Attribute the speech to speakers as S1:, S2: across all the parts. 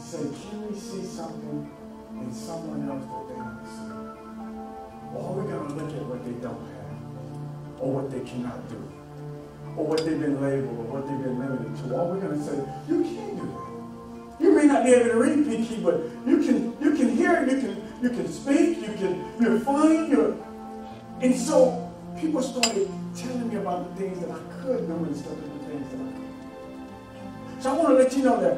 S1: say, can we see something in someone else that they don't see? Or are we going to look at what they don't have, or what they cannot do, or what they've been labeled, or what they've been limited to? Or are we going to say, you can do that? You may not be able to read, Pinky, but you can hear, you can speak, you're fine, and so people started telling me about the things that I could do instead of the things that I couldn't. So I want to let you know that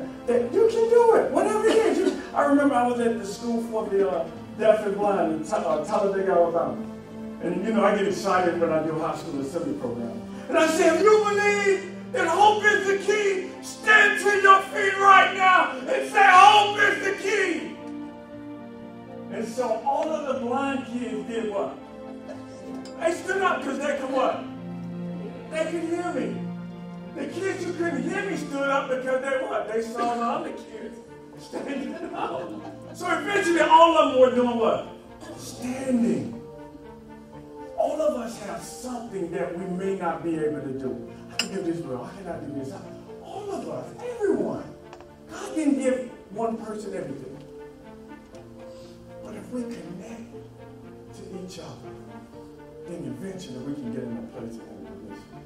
S1: you can do it, whatever it is. I remember I was at the school for the deaf and blind in Talladega, Alabama. And you know, I get excited when I do high school assembly program. And I say, if you believe that hope is the key, stand to your feet right now and say, hope is the key. And so all of the blind kids did what? They stood up because they could what? They could hear me. The kids who couldn't hear me stood up because they what? They saw the other kids standing up. So eventually all of them were doing what? Standing. All of us have something that we may not be able to do. I can do this well. I cannot do this. All of us, everyone. God didn't give one person everything. But if we connect to each other, then eventually we can get in a place and in a position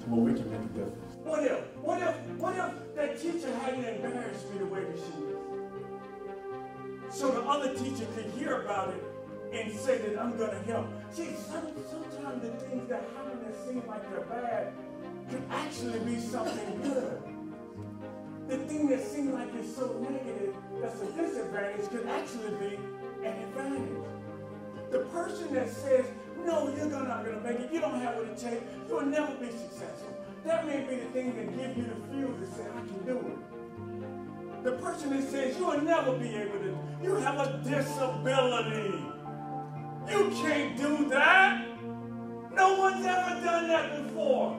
S1: to where we can make a difference. What if that teacher hadn't embarrassed me the way that she is? So the other teacher could hear about it and say that I'm going to help. See, sometimes the things that happen that seem like they're bad can actually be something good. The thing that seems like it's so negative, that's a disadvantage, could actually be an advantage. The person that says, no, you're not going to make it, you don't have what it takes, you will never be successful. That may be the thing that gives you the fuel to say, I can do it. The person that says, you will never be able to, you have a disability. You can't do that. No one's ever done that before.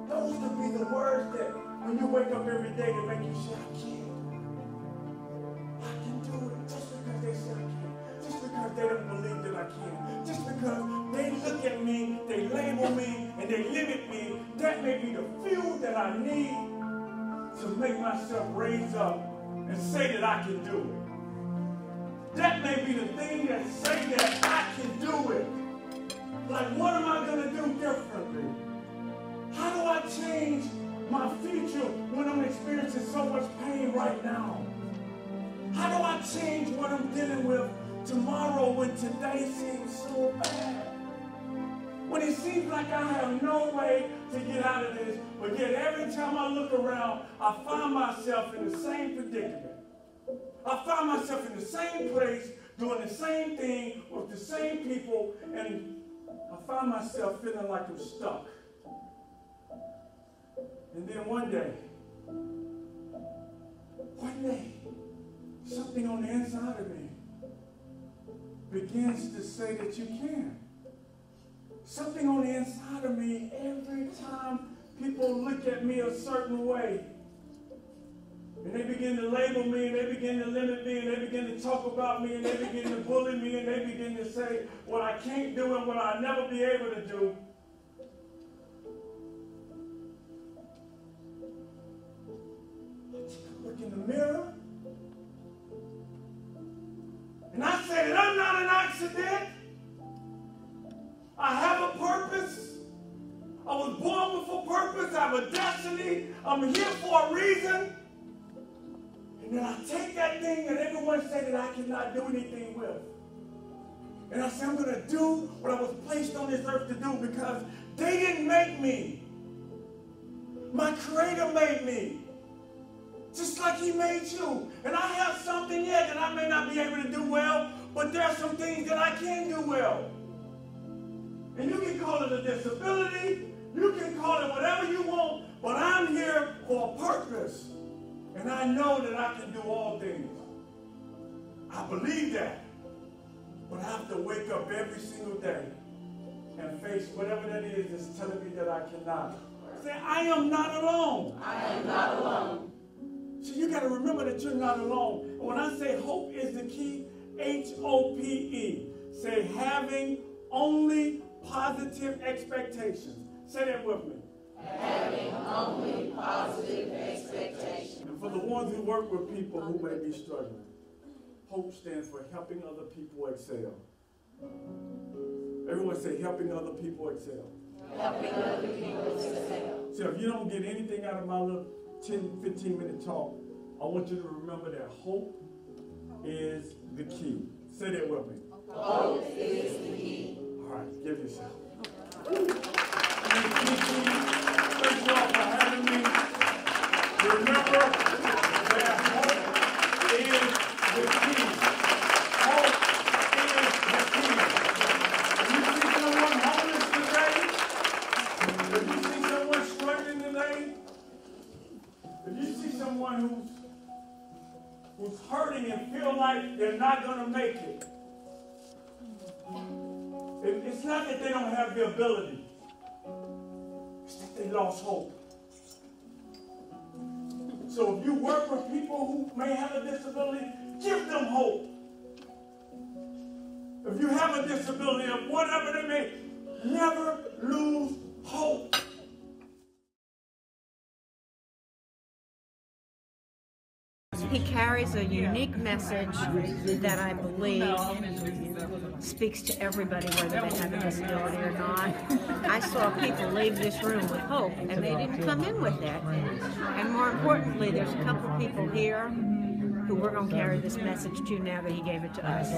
S1: Those could be the words that when you wake up every day to make you say, I can't. I can do it. Just because they say I can't. Just because they don't believe that I can. Just because they look at me, they label me, and they limit me. That may be the fuel that I need to make myself raise up and say that I can do it. That may be the thing that say that I can do it. Like, what am I going to do differently? How do I change my future when I'm experiencing so much pain right now? How do I change what I'm dealing with tomorrow when today seems so bad? When it seems like I have no way to get out of this, but yet every time I look around, I find myself in the same predicament. I find myself in the same place, doing the same thing with the same people, and I find myself feeling like I'm stuck. And then one day, something on the inside of me begins to say that you can. Something on the inside of me, every time people look at me a certain way, and they begin to label me, and they begin to limit me, and they begin to talk about me, and they begin to bully me, and they begin to say what I can't do and what I'll never be able to do. I take a look in the mirror, and I say that I'm not an accident. I have a purpose. I was born with a purpose. I have a destiny. I'm here for a reason. And then I take that thing that everyone said that I cannot do anything with. And I say, I'm going to do what I was placed on this earth to do because they didn't make me. My Creator made me. Just like He made you. And I have something yet that I may not be able to do well, but there are some things that I can do well. And you can call it a disability. You can call it whatever you want, but I'm here for a purpose. And I know that I can do all things. I believe that. But I have to wake up every single day and face whatever that is that's telling me that I cannot. Say, I am not alone.
S2: I am not alone.
S1: So you got to remember that you're not alone. And when I say hope is the key, H-O-P-E. Say having only positive expectations. Say that with me.
S2: having only positive expectations.
S1: And for the ones who work with people who may be struggling, HOPE stands for helping other people excel. Everyone say helping other people excel.
S2: Helping other people excel.
S1: So if you don't get anything out of my little 10, 15-minute talk, I want you to remember that hope is the key. Say that with me.
S2: Hope is the key.
S1: All right, give yourself. Thank you all for having me. Remember that hope is the key. Hope is the key. If you see someone homeless today, if you see someone struggling today, if you see someone who's hurting and feel like they're not going to make it, it's not that they don't have the ability. It's that they lost hope. So if you work with people who may have a disability, give them hope. If you have a disability of whatever they may, never lose hope.
S3: He carries a unique message that I believe speaks to everybody, whether they have a disability or not. I saw people leave this room with hope, and they didn't come in with that. And more importantly, there's a couple people here who we're going to carry this message to now that he gave it to us.